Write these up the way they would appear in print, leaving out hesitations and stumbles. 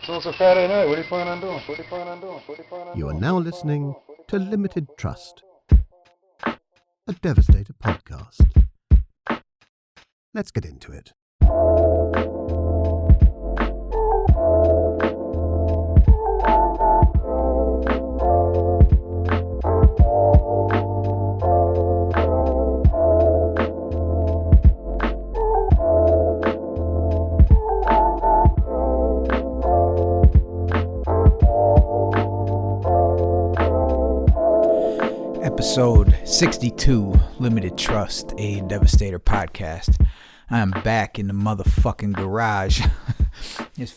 So it's a Friday night. What are you planning on doing? You are now listening to Limited Trust, a Devastator podcast. Let's get into it. Episode 62, Limited Trust, a Devastator podcast. I'm back in the motherfucking garage. It's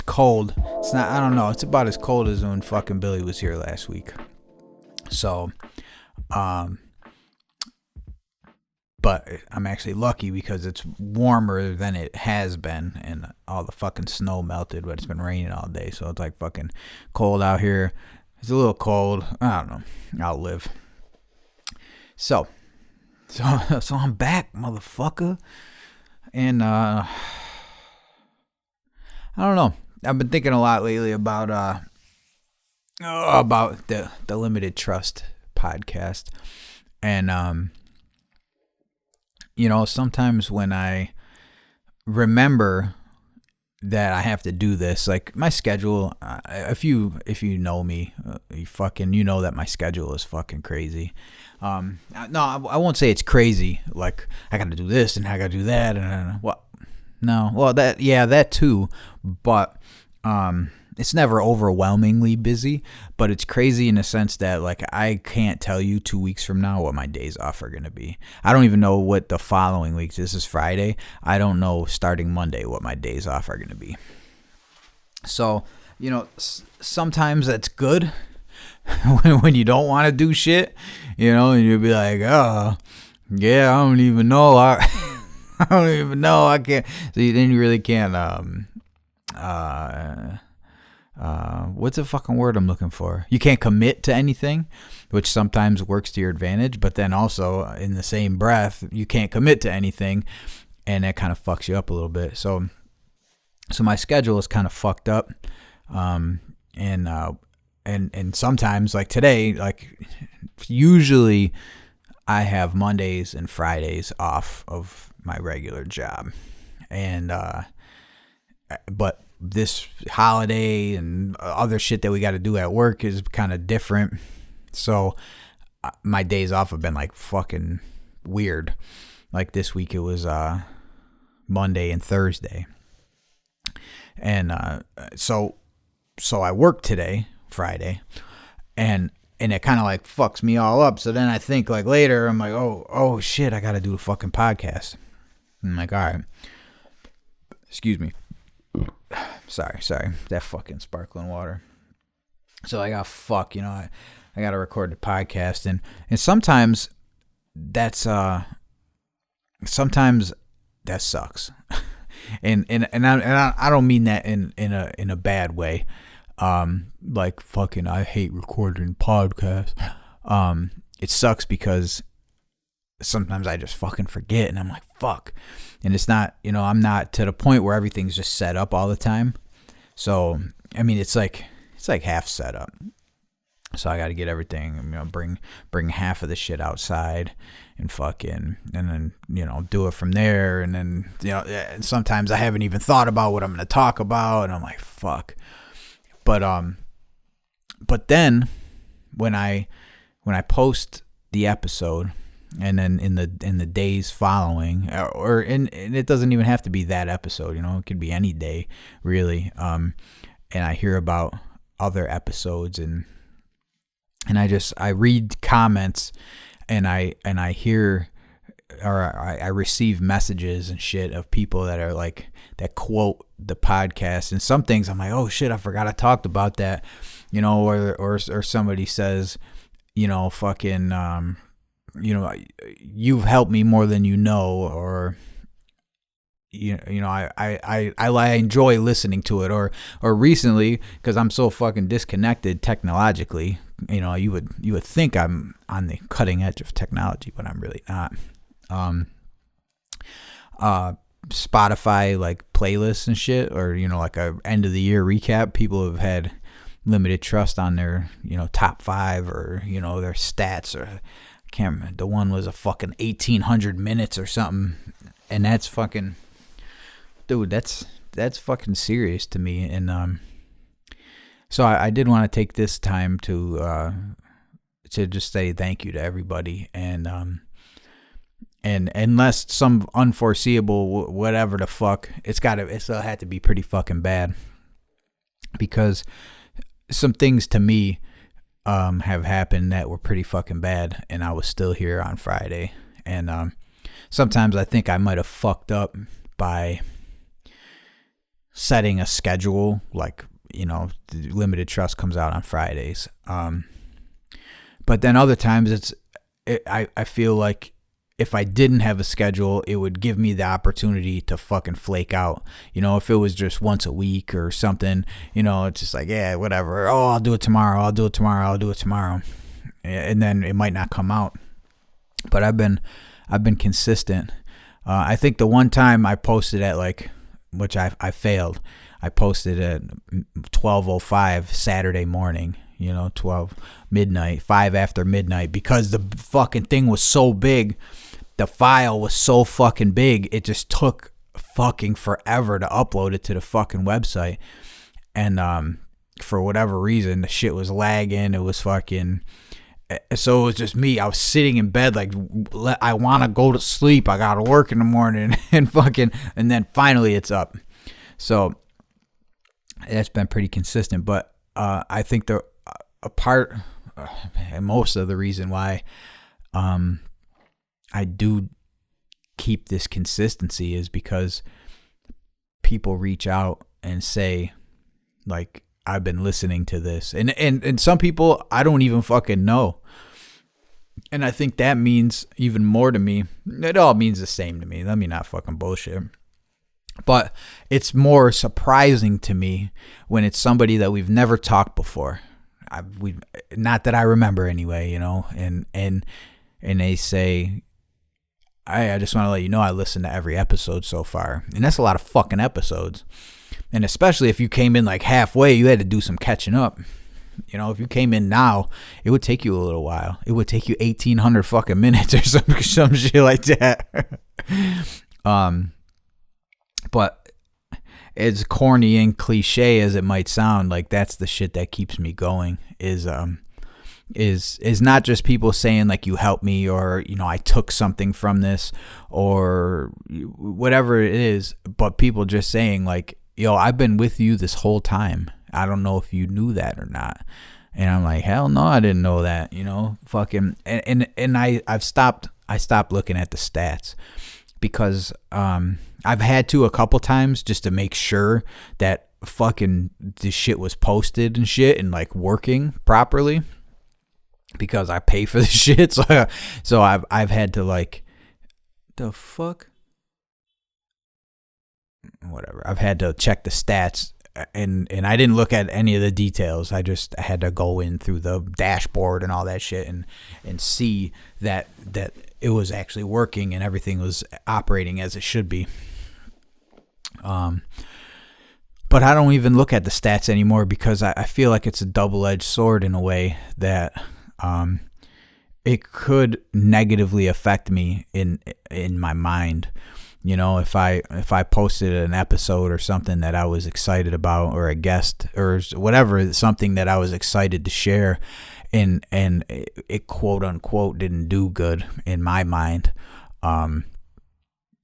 cold. It's not, I don't know, it's about as cold as when fucking Billy was here last week. So, but I'm actually lucky because it's warmer than it has been and all the fucking snow melted, but it's been raining all day. So it's like fucking cold out here. It's a little cold. I don't know. I'll live. So I'm back, motherfucker. And I don't know. I've been thinking a lot lately about the Limited Trust podcast. And sometimes when I remember that I have to do this, like my schedule, if you know me, you know that my schedule is fucking crazy. No, I won't say it's crazy, like I gotta do this and I gotta do that and that too, but it's never overwhelmingly busy, but it's crazy in the sense that like I can't tell you 2 weeks from now what my days off are going to be. I don't even know what the following week, this is Friday, I don't know starting Monday what my days off are going to be. So, sometimes that's good when you don't want to do shit, and you'll be like, oh, yeah, I don't even know. I don't even know. I can't. So then you really can't, what's the fucking word I'm looking for? You can't commit to anything, which sometimes works to your advantage, but then also in the same breath, you can't commit to anything, and that kind of fucks you up a little bit. So my schedule is kind of fucked up, and sometimes like today, like usually I have Mondays and Fridays off of my regular job, and but this holiday and other shit that we got to do at work is kind of different. So my days off have been like fucking weird. Like this week it was Monday and Thursday. And so I worked today, Friday, and it kind of like fucks me all up. So then I think like later I'm like, oh shit, I got to do a fucking podcast. I'm like, all right. Excuse me. Sorry, that fucking sparkling water. So I got I got to record the podcast, and sometimes that sucks, and I don't mean that in a bad way, like fucking I hate recording podcasts. It sucks because sometimes I just fucking forget, and I'm like, fuck. And it's not, I'm not to the point where everything's just set up all the time. So, I mean, it's like half set up. So I got to get everything, bring half of the shit outside and then, do it from there. And then, sometimes I haven't even thought about what I'm going to talk about, and I'm like, fuck. But then when I post the episode, and then in the days following, and it doesn't even have to be that episode, it could be any day really. And I hear about other episodes, and I read comments, and I hear, or I receive messages and shit of people that are like, that quote the podcast, and some things I'm like, oh shit, I forgot I talked about that, or somebody says, fucking, you've helped me more than you know, or I enjoy listening to it, or recently, because I'm so fucking disconnected technologically, you would think I'm on the cutting edge of technology, but I'm really not. Spotify like playlists and shit, or like a end of the year recap, people have had limited trust on their top 5 or their stats, or I can't remember. The one was a fucking 1,800 minutes or something, and that's fucking, dude, that's fucking serious to me. And so I did want to take this time to just say thank you to everybody, and unless some unforeseeable whatever the fuck, it still had to be pretty fucking bad, because some things to me have happened that were pretty fucking bad, and I was still here on Friday. And sometimes I think I might have fucked up by setting a schedule, like the Limited Trust comes out on Fridays, but then other times I feel like if I didn't have a schedule, it would give me the opportunity to fucking flake out. If it was just once a week or something, it's just like, yeah, whatever. Oh, I'll do it tomorrow. I'll do it tomorrow. And then it might not come out. But I've been consistent. I think the one time I posted at which I failed. I posted at 12:05 Saturday morning. 12 midnight, 5 after midnight, because the fucking thing was so big. The file was so fucking big. It just took fucking forever to upload it to the fucking website. And for whatever reason, the shit was lagging. It was fucking, so it was just me. I was sitting in bed like, I want to go to sleep. I got to work in the morning and then finally it's up. So that's been pretty consistent. But I think most of the reason why I do keep this consistency is because people reach out and say, like, I've been listening to this, and some people I don't even fucking know, and I think that means even more to me. It all means the same to me. Let me not fucking bullshit. But it's more surprising to me when it's somebody that we've never talked before. Not that I remember anyway, and they say, I just want to let you know I listened to every episode so far. And that's a lot of fucking episodes. And especially if you came in like halfway, you had to do some catching up. If you came in now, it would take you a little while. It would take you 1,800 fucking minutes or some shit like that. But as corny and cliche as it might sound, like that's the shit that keeps me going, is not just people saying like, you helped me, or I took something from this, or whatever it is, but people just saying like, yo, I've been with you this whole time. I don't know if you knew that or not. And I'm like, hell no, I didn't know that, fucking, and I stopped looking at the stats, because I've had to a couple times just to make sure that fucking this shit was posted and shit and like working properly, because I pay for the shit. So I've had to like, the fuck, whatever. I've had to check the stats, and I didn't look at any of the details. I just had to go in through the dashboard and all that shit and see that it was actually working and everything was operating as it should be. But I don't even look at the stats anymore, because I feel like it's a double-edged sword in a way that it could negatively affect me in my mind. If I posted an episode or something that I was excited about, or a guest or whatever, something that I was excited to share, and it quote unquote didn't do good in my mind,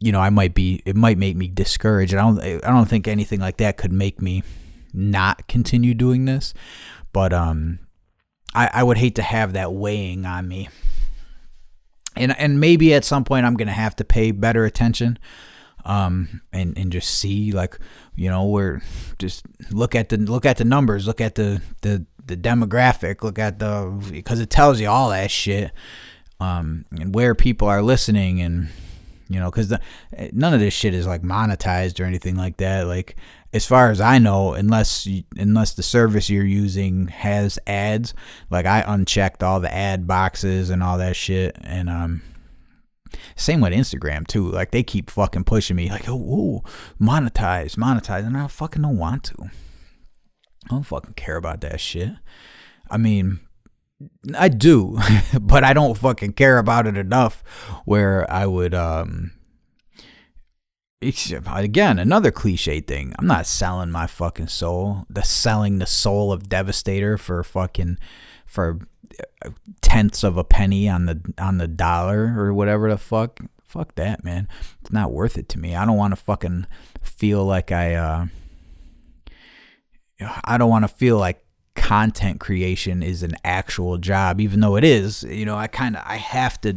it might make me discouraged. I don't think anything like that could make me not continue doing this, but I would hate to have that weighing on me. And maybe at some point I'm gonna have to pay better attention, and just see, like, we're just look at the numbers, look at the demographic, look at because it tells you all that shit, and where people are listening, and because none of this shit is like monetized or anything like that. Like, as far as I know, unless the service you're using has ads, like I unchecked all the ad boxes and all that shit, and Same with Instagram too. Like they keep fucking pushing me like, oh, monetize, and I fucking don't want to. I don't fucking care about that shit. I mean, I do, but I don't fucking care about it enough where I would, again, another cliche thing. I'm not selling my fucking soul. Selling the soul of Devastator for tenths of a penny on the dollar or whatever the fuck. Fuck that, man. It's not worth it to me. I don't want to fucking feel like I don't want to feel like content creation is an actual job, even though it is. You know, I have to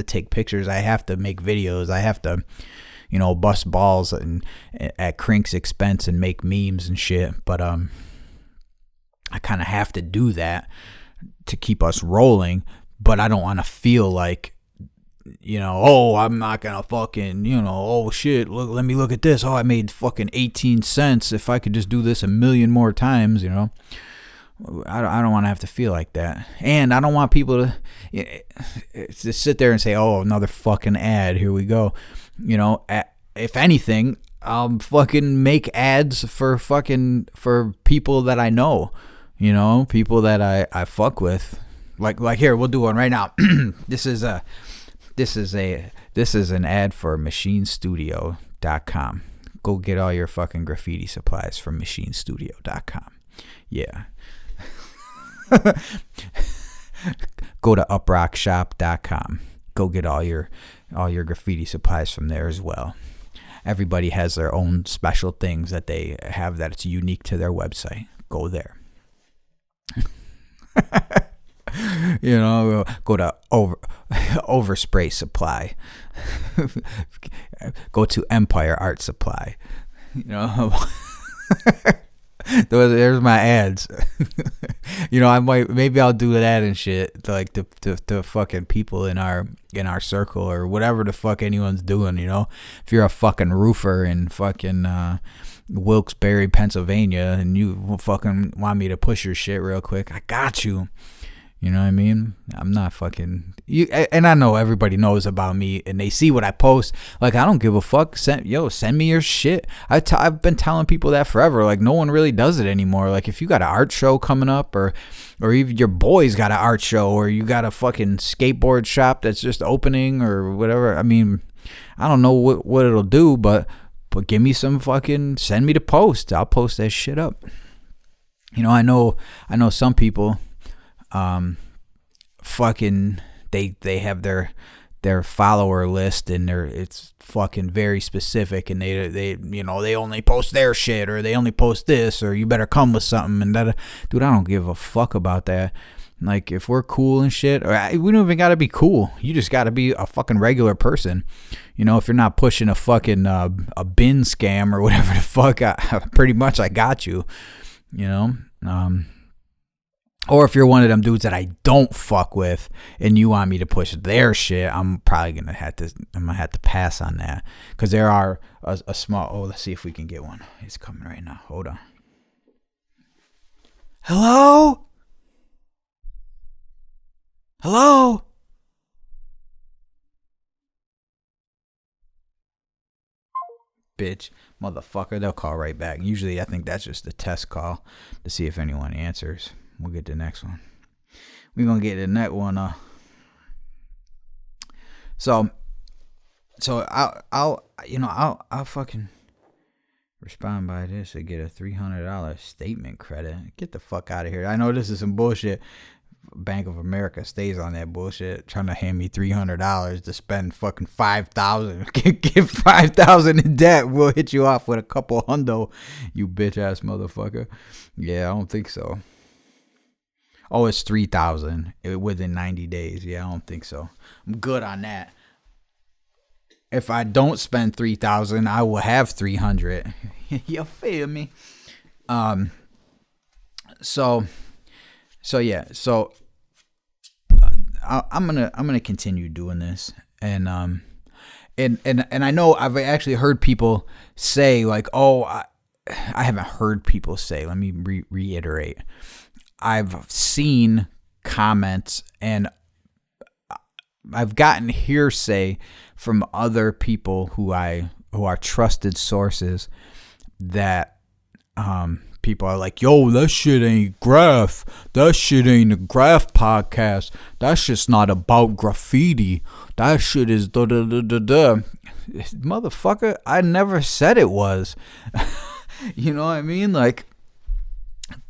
take pictures. I have to make videos. I have to, you know, bust balls and at Crink's expense and make memes and shit. But I kind of have to do that to keep us rolling. But I don't want to feel like, you know, oh, I'm not gonna fucking, you know, oh shit, let me look at this. Oh, I made fucking 18 cents. If I could just do this a million more times, you know. I don't want to have to feel like that. And I don't want people to sit there and say, oh, another fucking ad. Here we go. You know, if anything, I'll fucking make ads for people that I know, you know, people that I fuck with. Like here, we'll do one right now. This is an ad for machinestudio.com. Go get all your fucking graffiti supplies from machinestudio.com. Yeah. Go to uprockshop.com. Go get all your graffiti supplies from there as well. Everybody has their own special things that they have that it's unique to their website. Go there. You know, go to Overspray Supply. Go to Empire Art Supply. You know. There's my ads. You know, maybe I'll do that and shit to fucking people in our circle or whatever the fuck anyone's doing. You know, if you're a fucking roofer in fucking Wilkes-Barre, Pennsylvania, and you fucking want me to push your shit real quick, I got you. You know what I mean? I'm not fucking you, and I know everybody knows about me, and they see what I post. Like, I don't give a fuck. Send me your shit. I've been telling people that forever. Like, no one really does it anymore. Like, if you got an art show coming up, or even your boy's got an art show, or you got a fucking skateboard shop that's just opening, or whatever. I mean, I don't know what it'll do, but give me some fucking, send me the post. I'll post that shit up. You know, I know some people. Fucking they have their follower list, and it's fucking very specific, and they you know, they only post their shit, or they only post this, or you better come with something, and that. Dude, I don't give a fuck about that. Like, if we're cool and shit, or we don't even gotta be cool. You just gotta be a fucking regular person. You know, if you're not pushing a fucking a bin scam or whatever the fuck, pretty much I got you. You know, or if you're one of them dudes that I don't fuck with and you want me to push their shit, I'm probably gonna have to pass on that, because there are a small. Oh, let's see if we can get one. He's coming right now. Hold on. Hello? Hello? Bitch, motherfucker. They'll call right back. Usually, I think that's just a test call to see if anyone answers. We'll get to the next one. We're gonna get to the next one. So I'll fucking respond by this to get a $300 statement credit. Get the fuck out of here. I know this is some bullshit. Bank of America stays on that bullshit, trying to hand me $300 to spend fucking $5,000. Get $5,000 in debt. We'll hit you off with a couple hundo, you bitch ass motherfucker. Yeah, I don't think so. Oh, it's $3,000 within 90 days. Yeah, I don't think so. I'm good on that. If I don't spend $3,000, I will have $300. You feel me? So yeah. So I'm gonna continue doing this, and I know I've actually heard people say, like, oh, I haven't heard people say. Let me reiterate. I've seen comments, and I've gotten hearsay from other people who are trusted sources that people are like, yo, that shit ain't Graph. That shit ain't a Graph podcast. That shit's not about graffiti. That shit is da da da da da. Motherfucker, I never said it was. You know what I mean? Like,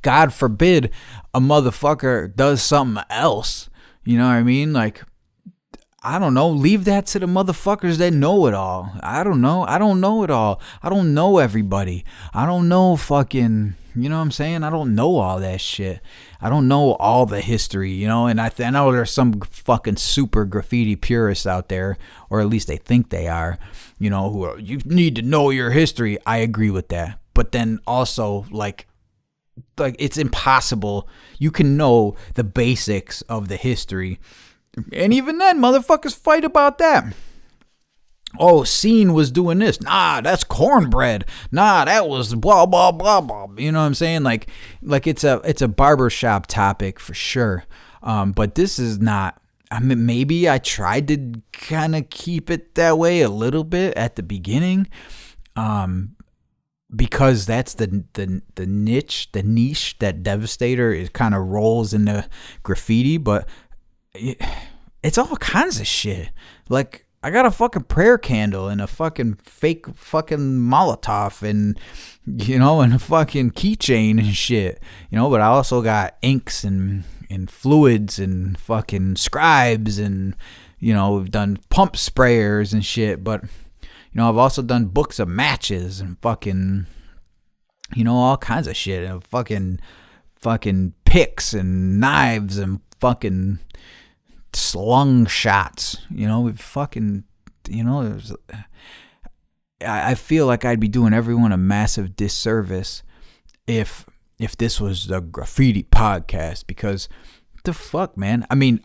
God forbid a motherfucker does something else. You know what I mean? Like, I don't know. Leave that to the motherfuckers that know it all. I don't know. I don't know it all. I don't know everybody. I don't know fucking, you know what I'm saying? I don't know all that shit. I don't know all the history, you know? And I know there's some fucking super graffiti purists out there, or at least they think they are, you know, who are, you need to know your history. I agree with that. But then also, like it's impossible. You can know the basics of the history. And even then, motherfuckers fight about that. Oh, Scene was doing this. Nah, that's cornbread. Nah, that was blah, blah, blah, blah. You know what I'm saying? Like it's a barbershop topic for sure. But this is not. I mean, maybe I tried to kind of keep it that way a little bit at the beginning. Because that's the niche that Devastator is kind of rolls into graffiti, but it's all kinds of shit. Like, I got a fucking prayer candle and a fucking fake fucking Molotov and, you know, and a fucking keychain and shit, you know, but I also got inks and fluids and fucking scribes and, you know, we've done pump sprayers and shit, but, you know, I've also done books of matches and fucking, you know, all kinds of shit and fucking picks and knives and fucking slung shots, you know, with fucking, you know, I feel like I'd be doing everyone a massive disservice if this was a graffiti podcast, because the fuck, man. I mean,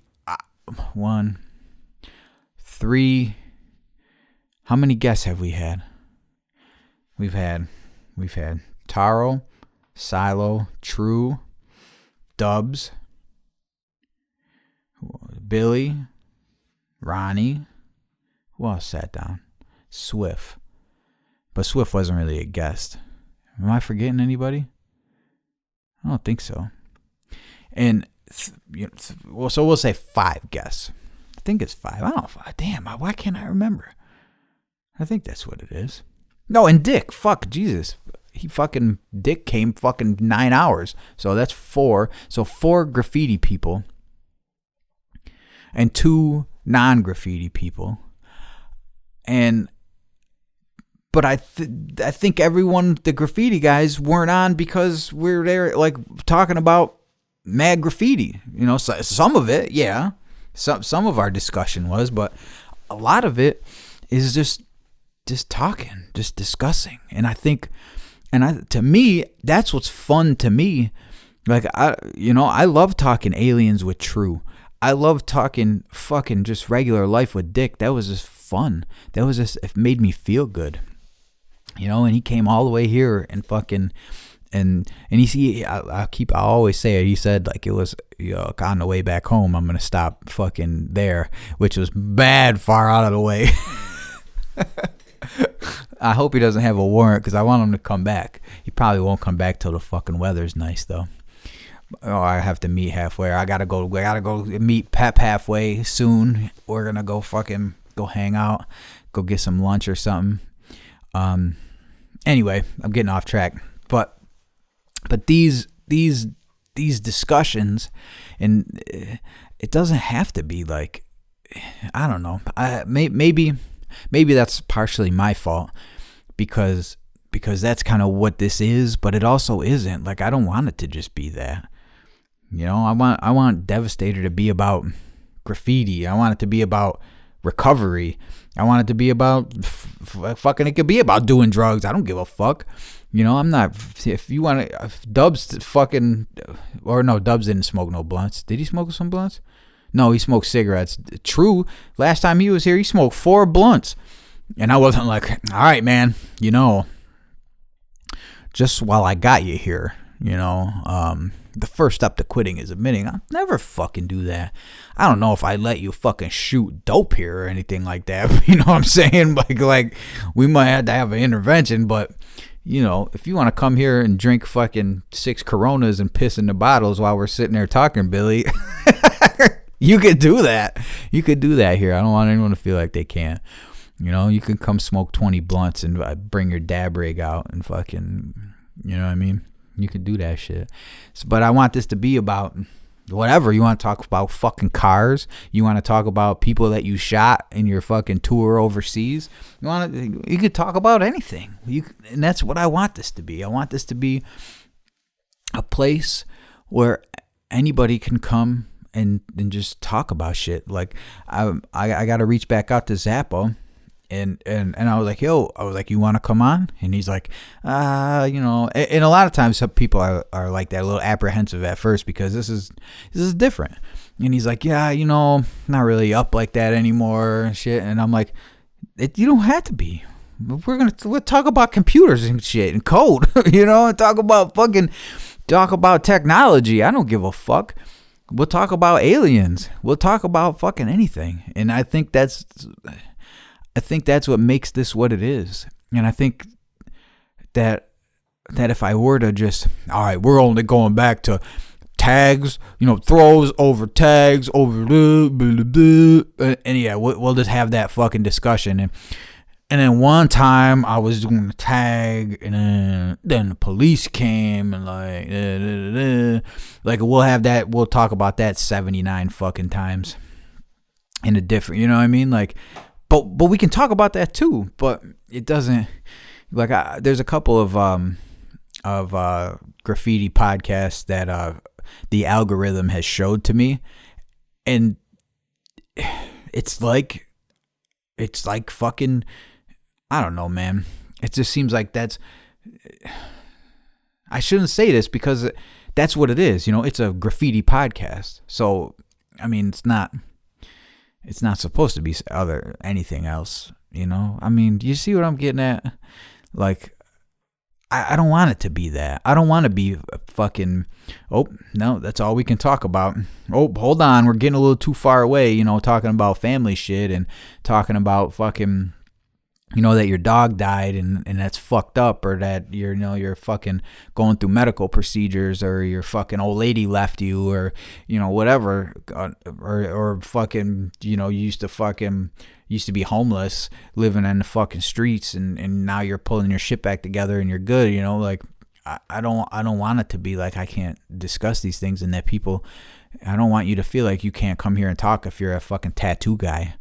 1, 3, how many guests have we had? We've had Taro, Silo, True, Dubs, Billy, Ronnie. Who else sat down? Swift. But Swift wasn't really a guest. Am I forgetting anybody? I don't think so. And so we'll say 5 guests. I think it's 5. I don't know. Damn, why can't I remember? I think that's what it is. No, and Dick. Fuck, Jesus. Dick came fucking 9 hours. So that's 4. So 4 graffiti people. And 2 non-graffiti people. But I think everyone, the graffiti guys, weren't on because we're there, like, talking about mad graffiti. You know, so, some of it, yeah. Some of our discussion was, but a lot of it is just talking, just discussing. And I think, to me, that's what's fun to me. Like, I love talking aliens with True. I love talking fucking just regular life with Dick. That was just fun. It made me feel good. You know, and he came all the way here and fucking, and I always say it. He said, like, it was, you know, on the way back home, I'm going to stop fucking there, which was bad far out of the way. I hope he doesn't have a warrant because I want him to come back. He probably won't come back till the fucking weather's nice though. Oh, I have to meet halfway. I gotta go meet Pep halfway soon. We're gonna go hang out, go get some lunch or something. Anyway, I'm getting off track. But these discussions, and it doesn't have to be like, I don't know. Maybe that's partially my fault because that's kind of what this is, but it also isn't. Like, I don't want it to just be that. You know, I want Devastator to be about graffiti. I want it to be about recovery. I want it to be about fucking. It could be about doing drugs. I don't give a fuck. You know, I'm not. If you want to, Dubs fucking, or no, Dubs didn't smoke no blunts. Did he smoke some blunts? No, he smoked cigarettes. True. Last time he was here, he smoked 4 blunts, and I wasn't like, all right, man. You know, just while I got you here, You know, the first step to quitting is admitting I'll never fucking do that. I don't know if I let you fucking shoot dope here or anything like that. You know what I'm saying? Like we might have to have an intervention, but you know, if you want to come here and drink fucking 6 Coronas and piss in the bottles while we're sitting there talking, Billy, you could do that. You could do that here. I don't want anyone to feel like they can't. You know, you could come smoke 20 blunts and bring your dab rig out and fucking, you know what I mean? You could do that shit. But I want this to be about whatever. You want to talk about fucking cars? You want to talk about people that you shot in your fucking tour overseas? You could talk about anything. And that's what I want this to be. I want this to be a place where anybody can come and just talk about shit. Like I got to reach back out to Zappa. And I was like, you want to come on? And he's like, you know, and a lot of times some people are like that, a little apprehensive at first because this is different. And he's like, yeah, you know, not really up like that anymore and shit. And I'm like, you don't have to be. We'll talk about computers and shit and code, you know, and talk about technology. I don't give a fuck. We'll talk about aliens. We'll talk about fucking anything. And I think that's what makes this what it is. And I think that if I were to just, all right, we're only going back to tags, you know, throws over tags, over blah, blah, blah, and yeah, we'll just have that fucking discussion. And then one time I was doing a tag, and then the police came, and like we'll talk about that 79 fucking times in a different, you know what I mean? Like, But we can talk about that too. But it doesn't, like, there's a couple of graffiti podcasts that the algorithm has showed to me, and it's like fucking, I don't know, man. It just seems like I shouldn't say this because that's what it is. You know, it's a graffiti podcast. So I mean, it's not supposed to be anything else, you know? I mean, do you see what I'm getting at? Like, I don't want it to be that. I don't want to be fucking, oh, no, that's all we can talk about. Oh, hold on, we're getting a little too far away, you know, talking about family shit and talking about fucking, you know, that your dog died and that's fucked up, or that you're fucking going through medical procedures, or your fucking old lady left you, or, you know, whatever, or fucking, you know, you used to be homeless, living in the fucking streets, and now you're pulling your shit back together and you're good, you know, like, I don't want it to be like I can't discuss these things, and that people, I don't want you to feel like you can't come here and talk if you're a fucking tattoo guy,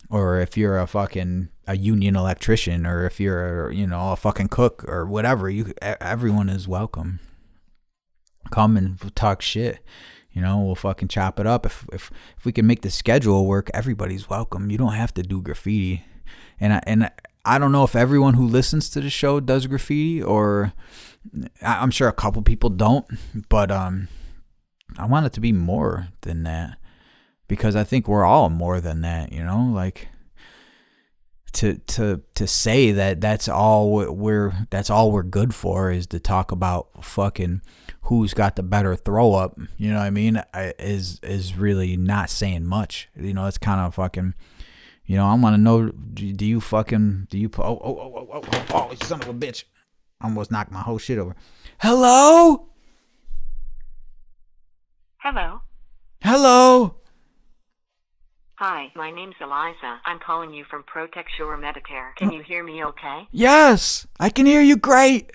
or if you're a union electrician, or if you're, you know, a fucking cook or whatever. Everyone is welcome. Come and talk shit. You know, we'll fucking chop it up. If we can make the schedule work, everybody's welcome. You don't have to do graffiti. And I don't know if everyone who listens to the show does graffiti, or I'm sure a couple people don't, but I want it to be more than that, because I think we're all more than that, you know, like to say that that's all we're good for is to talk about fucking who's got the better throw up, you know what I mean, is really not saying much. You know, it's kind of fucking, you know, I want to know, do you oh, son of a bitch, I almost knocked my whole shit over. Hello? Hi, my name's Eliza. I'm calling you from Protect Your Medicare. Can you hear me okay? Yes, I can hear you great.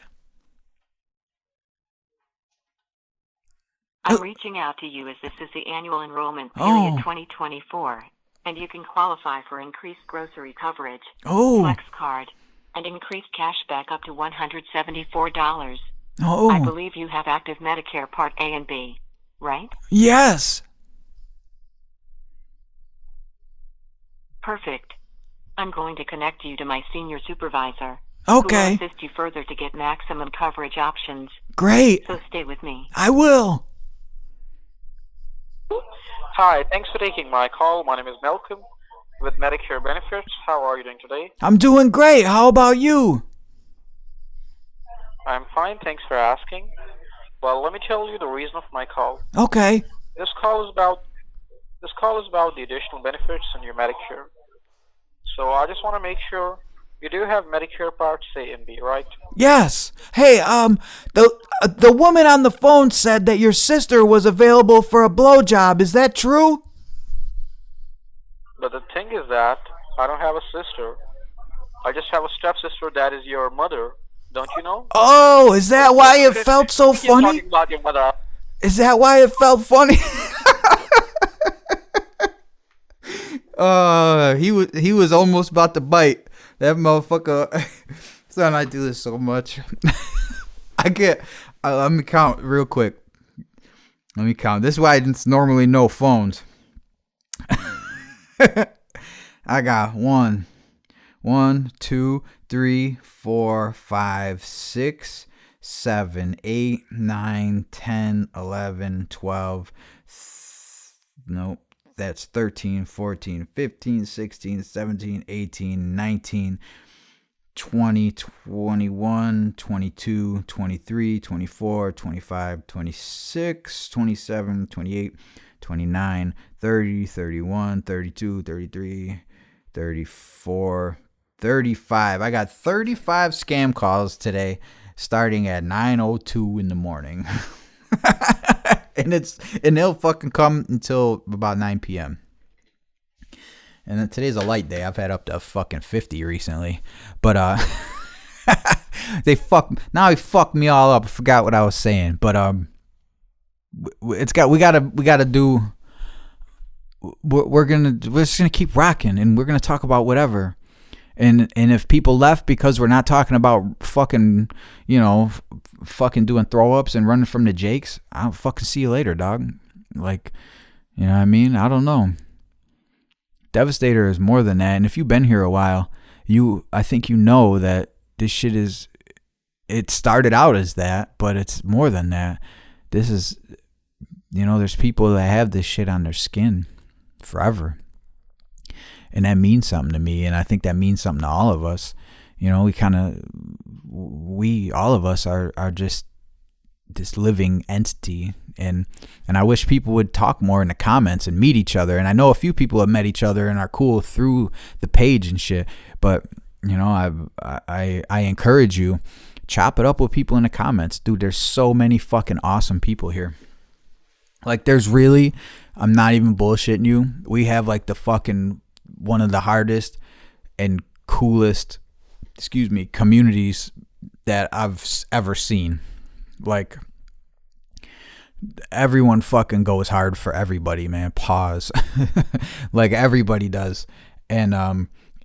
I'm reaching out to you as this is the annual enrollment period 2024, and you can qualify for increased grocery coverage, Flex Card, and increased cash back up to $174. I believe you have active Medicare Part A and B, right? Yes. Perfect. I'm going to connect you to my senior supervisor. Okay. Who will assist you further to get maximum coverage options. Great. So stay with me. I will. Hi, thanks for taking my call. My name is Malcolm with Medicare Benefits. How are you doing today? I'm doing great. How about you? I'm fine, thanks for asking. Well, let me tell you the reason of my call. Okay. This call is about the additional benefits in your Medicare. So I just want to make sure you do have Medicare Parts A and B, right? Yes. Hey, the woman on the phone said that your sister was available for a blowjob. Is that true? But the thing is that I don't have a sister. I just have a stepsister that is your mother. Don't you know? Oh, is that why it felt so Keep funny? talking about your mother. Is that why it felt funny? He was almost about to bite. That motherfucker. Son, I do this so much. Let me count real quick. Let me count. This is why it's normally no phones. I got 1, 2, 3, 4, 5, 6, 7, 8, 9, 10, 11, 12. Nope. That's 13, 14, 15, 16, 17, 18, 19, 20, 21, 22, 23, 24, 25, 26, 27, 28, 29, 30, 31, 32, 33, 34, 35. I got 35 scam calls today starting at 9:02 in the morning. and they'll fucking come until about 9 p.m. And then today's a light day. I've had up to fucking 50 recently. But he fucked me all up. I forgot what I was saying. But we gotta do. We're just gonna keep rocking, and we're gonna talk about whatever. And if people left because we're not talking about fucking, fucking doing throw ups and running from the Jakes, I'll fucking see you later, dog. Like, you know what I mean? I don't know. Devastator is more than that. And if you've been here a while, I think you know that this shit it started out as that, but it's more than that. This is, there's people that have this shit on their skin forever. And that means something to me, and I think that means something to all of us. All of us are just this living entity, and I wish people would talk more in the comments and meet each other. And I know a few people have met each other and are cool through the page and shit. But I encourage you, chop it up with people in the comments, dude. There's so many fucking awesome people here. Like, there's really, I'm not even bullshitting you. We have like the fucking one of the hardest and coolest, communities that I've ever seen. Like, everyone fucking goes hard for everybody, man. Pause. Like, everybody does. And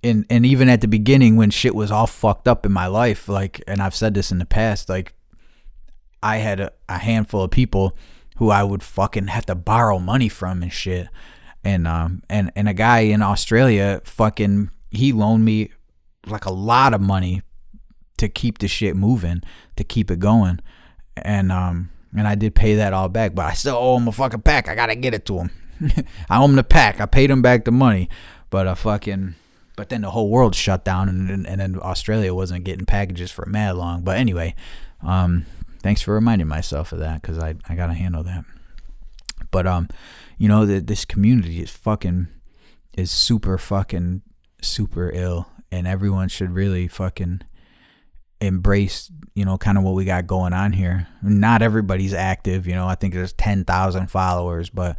even at the beginning when shit was all fucked up in my life, like, and I've said this in the past, like, I had a handful of people who I would fucking have to borrow money from and shit. And a guy in Australia fucking, he loaned me like a lot of money to keep the shit moving, to keep it going. And I did pay that all back, but I still owe him a fucking pack. I gotta get it to him. I owe him the pack. I paid him back the money, but then the whole world shut down, and then Australia wasn't getting packages for mad long. But anyway, thanks for reminding myself of that, because I gotta handle that. But this community is super ill, and everyone should really fucking embrace, kind of what we got going on here. Not everybody's active, I think there's 10,000 followers, but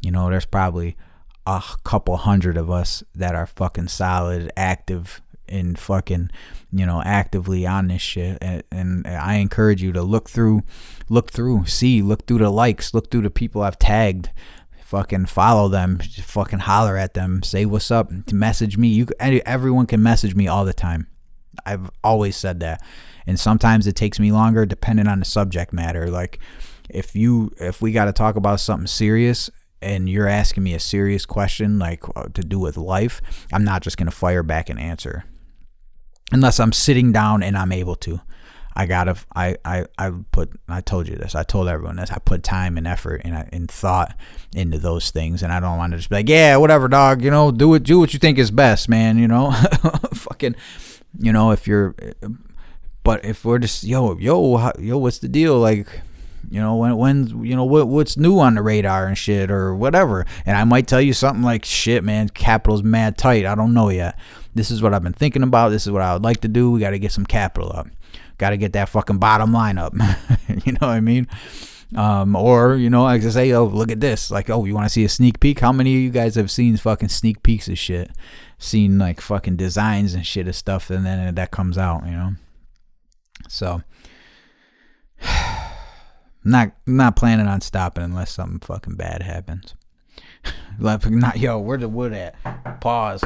there's probably a couple hundred of us that are fucking solid, active, and fucking, actively on this shit. And I encourage you to look through the likes, look through the people I've tagged, fucking follow them, fucking holler at them, say what's up, message me. Everyone can message me all the time. I've always said that. And sometimes it takes me longer depending on the subject matter. Like, if we got to talk about something serious and you're asking me a serious question, like to do with life, I'm not just going to fire back an answer unless I'm sitting down and I'm able to. I told you this. I told everyone this. I put time and effort and thought into those things, and I don't want to just be like, yeah, whatever, dog. Do what you think is best, man. Fucking, if you're, but if we're just, yo, what's the deal? Like, what's new on the radar and shit or whatever. And I might tell you something like, shit, man, capital's mad tight. I don't know yet. This is what I've been thinking about. This is what I would like to do. We got to get some capital up. Got to get that fucking bottom line up. You know what I mean? Or, I just say, oh, look at this. Like, oh, you want to see a sneak peek? How many of you guys have seen fucking sneak peeks of shit? Seen like fucking designs and shit of stuff, and then that comes out, So, not planning on stopping unless something fucking bad happens. Where the wood at? Pause.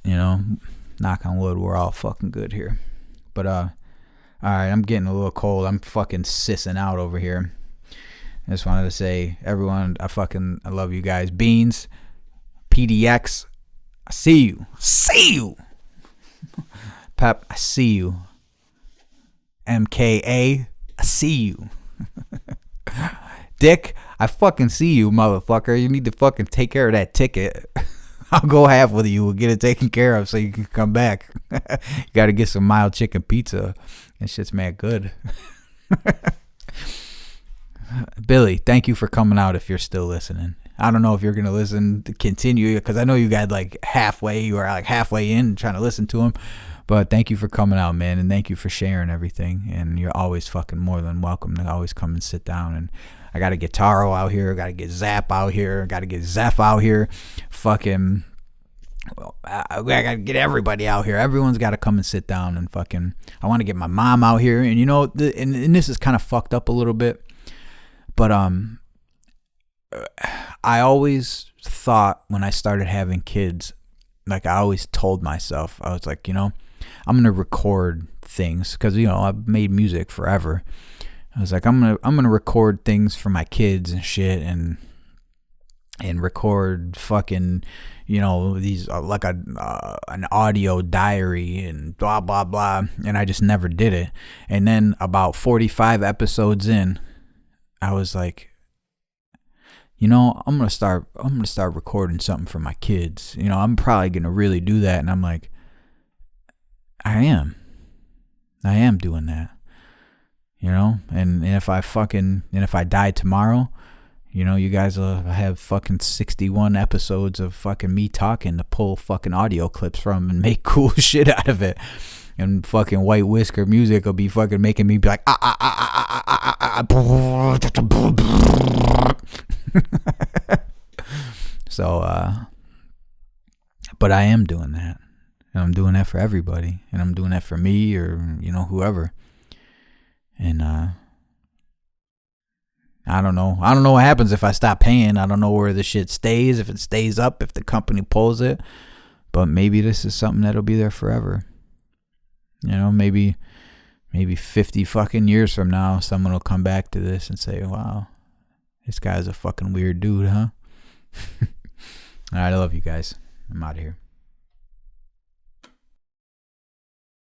Knock on wood, we're all fucking good here. But all right, I'm getting a little cold. I'm fucking sissing out over here. I just wanted to say, everyone, I love you guys. Beans, PDX, I see you. Pep, I see you. MKA, I see you. Dick, I fucking see you, motherfucker. You need to fucking take care of that ticket. I'll go half with you. We'll get it taken care of so you can come back. You got to get some mild chicken pizza. That shit's mad good. Billy, thank you for coming out if you're still listening. I don't know if you're going to listen to continue because I know you got like halfway in trying to listen to him. But thank you for coming out, man. And thank you for sharing everything. And you're always fucking more than welcome to always come and sit down. And I got to get Taro out here. I got to get Zap out here. I got to get Zeph out here. Fucking, I got to get everybody out here. Everyone's got to come and sit down and fucking, I want to get my mom out here. And and this is kind of fucked up a little bit. But I always thought when I started having kids, like I always told myself, I was like, I'm going to record things because, I've made music forever. I was like, I'm gonna record things for my kids and shit, and record fucking, these like an audio diary and blah blah blah. And I just never did it. And then about 45 episodes in, I was like, I'm gonna start recording something for my kids. I'm probably gonna really do that. And I'm like, I am doing that. And if I die tomorrow, you guys will have fucking 61 episodes of fucking me talking to pull fucking audio clips from and make cool shit out of it. And fucking White Whisker Music will be fucking making me be like, So, but I am doing that. And I'm doing that for everybody. And I'm doing that for me or, whoever. And I don't know. I don't know what happens if I stop paying. I don't know where the shit stays, if it stays up, if the company pulls it. But maybe this is something that'll be there forever. Maybe 50 fucking years from now, someone will come back to this and say, wow, this guy's a fucking weird dude, huh? All right, I love you guys. I'm out of here.